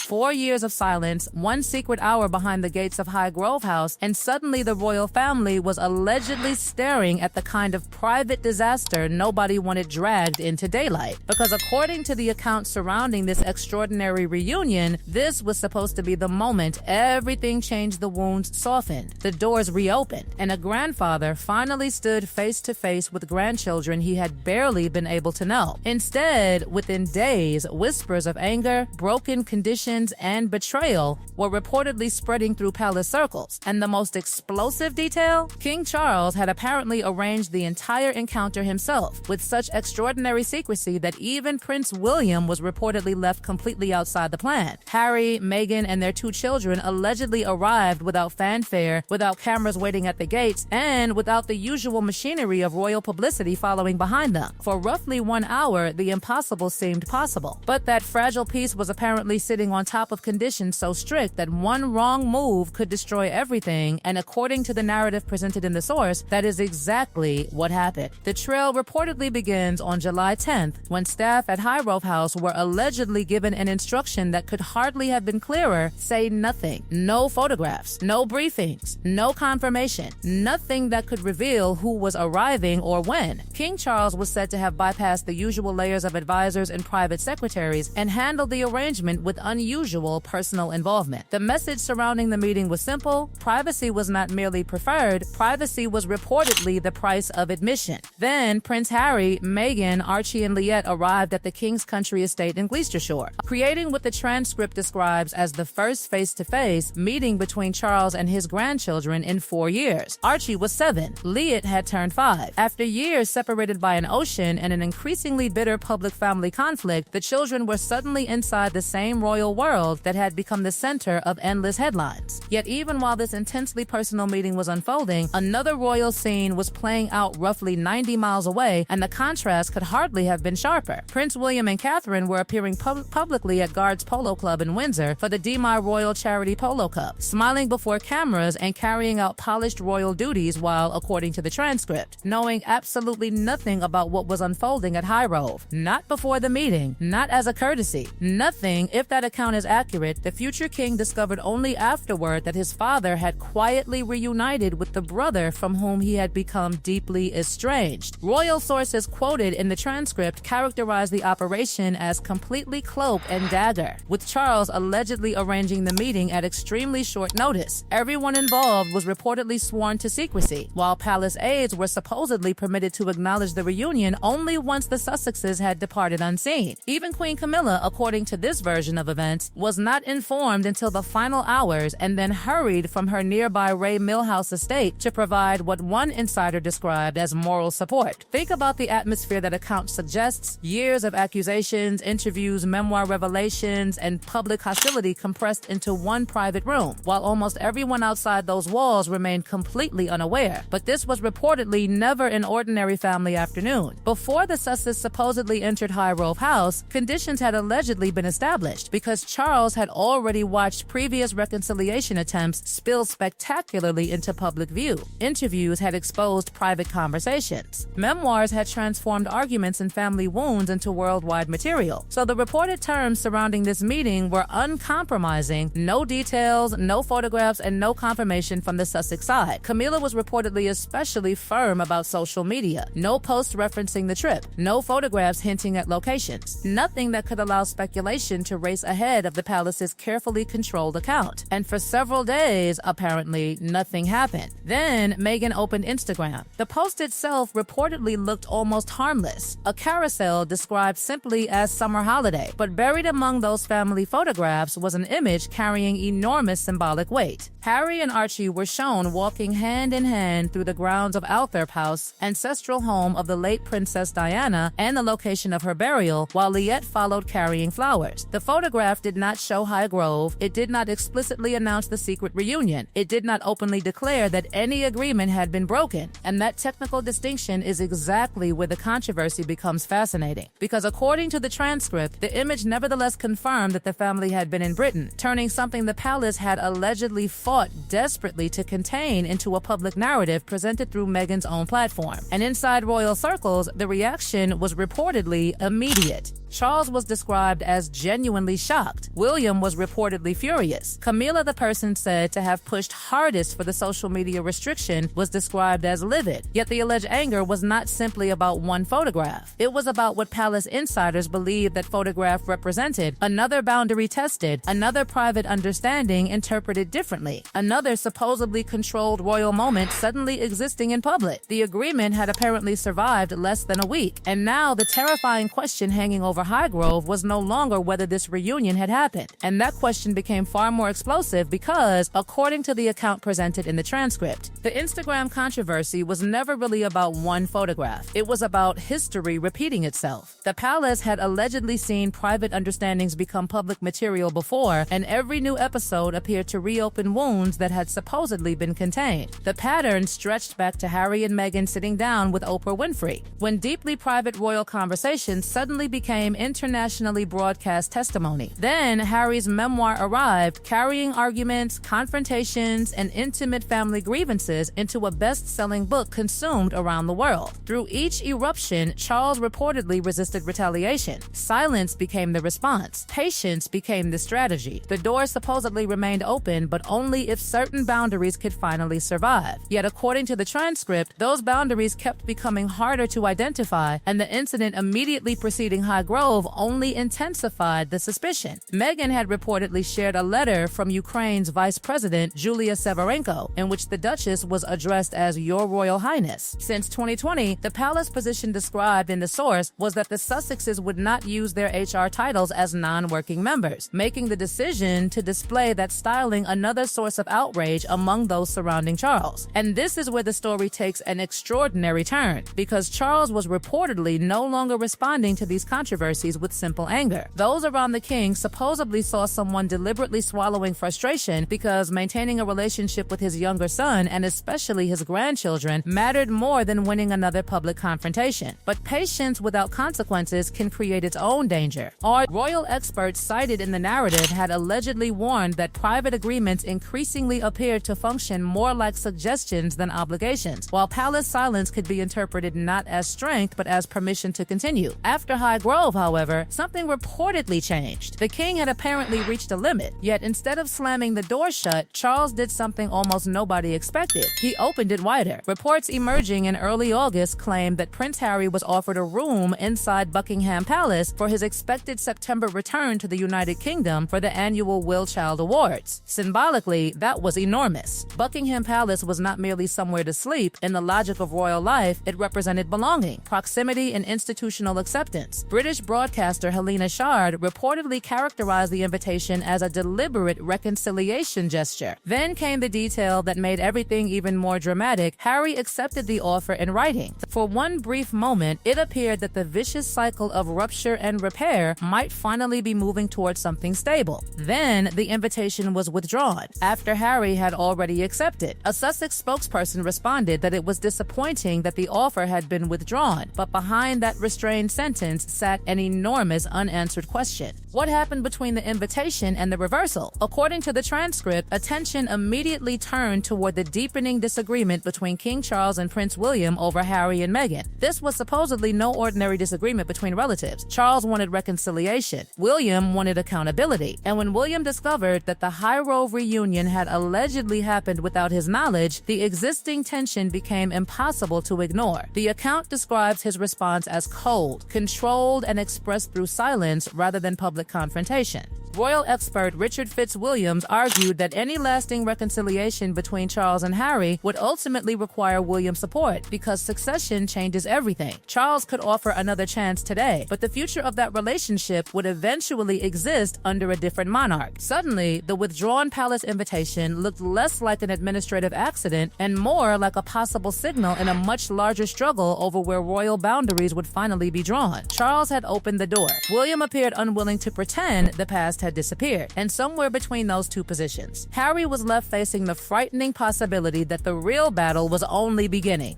4 years of silence, one secret hour behind the gates of Highgrove House, and suddenly the royal family was allegedly staring at the kind of private disaster nobody wanted dragged into daylight. Because according to the accounts surrounding this extraordinary reunion, this was supposed to be the moment everything changed, the wounds softened, the doors reopened, and a grandfather finally stood face to face with grandchildren he had barely been able to know. Instead, within days, whispers of anger, broken conditions, and betrayal were reportedly spreading through palace circles. And the most explosive detail? King Charles had apparently arranged the entire encounter himself, with such extraordinary secrecy that even Prince William was reportedly left completely outside the plan. Harry, Meghan, and their 2 children allegedly arrived without fanfare, without cameras waiting at the gates, and without the usual machinery of royal publicity following behind them. For roughly 1 hour, the impossible seemed possible. But that fragile peace was apparently sitting on top of conditions so strict that one wrong move could destroy everything, and according to the narrative presented in the source, that is exactly what happened. The trail reportedly begins on July 10th, when staff at Highgrove House were allegedly given an instruction that could hardly have been clearer: say nothing. No photographs, no briefings, no confirmation, nothing that could reveal who was arriving or when. King Charles was said to have bypassed the usual layers of advisors and private secretaries and handled the arrangement with unusual personal involvement. The message surrounding the meeting was simple: privacy was not merely preferred, privacy was reportedly the price of admission. Then Prince Harry, Meghan, Archie, and Liette arrived at the King's Country estate in Gloucestershire, creating what the transcript describes as the first face-to-face meeting between Charles and his grandchildren in 4 years. Archie was 7. Liette had turned 5. After years separated by an ocean and an increasingly bitter public family conflict, the children were suddenly inside the same royal world that had become the center of endless headlines. Yet even while this intensely personal meeting was unfolding, another royal scene was playing out roughly 90 miles away, and the contrast could hardly have been sharper. Prince William and Catherine were appearing publicly at Guards Polo Club in Windsor for the Be My Royal Charity Polo Cup, smiling before cameras and carrying out polished royal duties while, according to the transcript, knowing absolutely nothing about what was unfolding at Highgrove. Not before the meeting, not as a courtesy. Nothing, if that account is accurate. The future king discovered only afterward that his father had quietly reunited with the brother from whom he had become deeply estranged. Royal sources quoted in the transcript characterized the operation as completely cloak and dagger, with Charles allegedly arranging the meeting at extremely short notice. Everyone involved was reportedly sworn to secrecy, while palace aides were supposedly permitted to acknowledge the reunion only once the Sussexes had departed unseen. Even Queen Camilla, according to this version of events, was not informed until the final hours and then hurried from her nearby Ray Millhouse estate to provide what one insider described as moral support. Think about the atmosphere that account suggests: years of accusations, interviews, memoir revelations, and public hostility compressed into one private room, while almost everyone outside those walls remained completely unaware. But this was reportedly never an ordinary family afternoon. Before the Sussexes supposedly entered Highgrove House, conditions had allegedly been established because Charles had already watched previous reconciliation attempts spill spectacularly into public view. Interviews had exposed private conversations. Memoirs had transformed arguments and family wounds into worldwide material. So the reported terms surrounding this meeting were uncompromising: no details, no photographs, and no confirmation from the Sussex side. Camilla was reportedly especially firm about social media. No posts referencing the trip, no photographs hinting at locations, nothing that could allow speculation to race ahead of the palace's carefully controlled account. And for several days, apparently, nothing happened. Then Meghan opened Instagram. The post itself reportedly looked almost harmless, a carousel described simply as summer holiday, but buried among those family photographs was an image carrying enormous symbolic weight. Harry and Archie were shown walking hand in hand through the grounds of Althorp House, ancestral home of the late Princess Diana and the location of her burial, while Liette followed carrying flowers. The photograph did not show Highgrove. It did not explicitly announce the secret reunion. It did not openly declare that any agreement had been broken. And that technical distinction is exactly where the controversy becomes fascinating. Because according to the transcript, the image nevertheless confirmed that the family had been in Britain, turning something the palace had allegedly fought desperately to contain into a public narrative presented through Meghan's own platform. And inside royal circles, the reaction was reportedly immediate. Charles was described as genuinely shocked. William was reportedly furious. Camilla, the person said to have pushed hardest for the social media restriction, was described as livid. Yet the alleged anger was not simply about one photograph. It was about what palace insiders believed that photograph represented: another boundary tested, another private understanding interpreted differently, another supposedly controlled royal moment suddenly existing in public. The agreement had apparently survived less than a week, and now the terrifying question hanging over Highgrove was no longer whether this reunion had happened. And that question became far more explosive because, according to the account presented in the transcript, the Instagram controversy was never really about one photograph. It was about history repeating itself. The palace had allegedly seen private understandings become public material before, and every new episode appeared to reopen wounds that had supposedly been contained. The pattern stretched back to Harry and Meghan sitting down with Oprah Winfrey, when deeply private royal conversations suddenly became internationally broadcast testimony. Then Harry's memoir arrived, carrying arguments, confrontations, and intimate family grievances into a best-selling book consumed around the world. Through each eruption, Charles reportedly resisted retaliation. Silence became the response. Patience became the strategy. The door supposedly remained open, but only if certain boundaries could finally survive. Yet, according to the transcript, those boundaries kept becoming harder to identify, and the incident immediately preceding Highgrove only intensified the suspicion. Meghan had reportedly shared a letter from Ukraine's Vice President, Julia Severenko, in which the Duchess was addressed as Your Royal Highness. Since 2020, the palace position described in the source was that the Sussexes would not use their HR titles as non-working members, making the decision to display that styling another source of outrage among those surrounding Charles. And this is where the story takes an extraordinary turn, because Charles was reportedly no longer responding to these controversies with simple anger. Those around the king supposedly saw someone deliberately swallowing frustration because maintaining a relationship with his younger son, and especially his grandchildren, mattered more than winning another public confrontation. But patience without consequences can create its own danger. Our royal experts cited in the narrative had allegedly warned that private agreements increasingly appeared to function more like suggestions than obligations, while palace silence could be interpreted not as strength but as permission to continue. After Highgrove, however, something reportedly changed. The king had apparently reached a limit, yet instead of slamming the door shut, Charles did something almost nobody expected. He opened it wider. Reports emerging in early August claimed that Prince Harry was offered a room inside Buckingham Palace for his expected September return to the United Kingdom for the annual Will Child Awards. Symbolically, that was enormous. Buckingham Palace was not merely somewhere to sleep. In the logic of royal life, it represented belonging, proximity, and institutional acceptance. British broadcaster Helena Shard reportedly characterized the invitation as a deliberate reconciliation gesture. Then came the detail that made everything even more dramatic. Harry accepted the offer in writing. For one brief moment, it appeared that the vicious cycle of rupture and repair might finally be moving towards something stable. Then the invitation was withdrawn, after Harry had already accepted. A Sussex spokesperson responded that it was disappointing that the offer had been withdrawn, but behind that restrained sentence sat an enormous unanswered question. What happened between the invitation and the reversal? According to the transcript, attention immediately turned toward the deepening disagreement between King Charles and Prince William over Harry and Meghan. This was supposedly no ordinary disagreement between relatives. Charles wanted reconciliation. William wanted accountability. And when William discovered that the Highgrove reunion had allegedly happened without his knowledge, the existing tension became impossible to ignore. The account describes his response as cold, controlled, and expressed through silence rather than public confrontation. Royal expert Richard Fitzwilliams argued that any lasting reconciliation between Charles and Harry would ultimately require William's support because succession changes everything. Charles could offer another chance today, but the future of that relationship would eventually exist under a different monarch. Suddenly, the withdrawn palace invitation looked less like an administrative accident and more like a possible signal in a much larger struggle over where royal boundaries would finally be drawn. Charles had opened the door. William appeared unwilling to pretend the past had disappeared, and somewhere between those two positions, Harry was left facing the frightening possibility that the real battle was only beginning.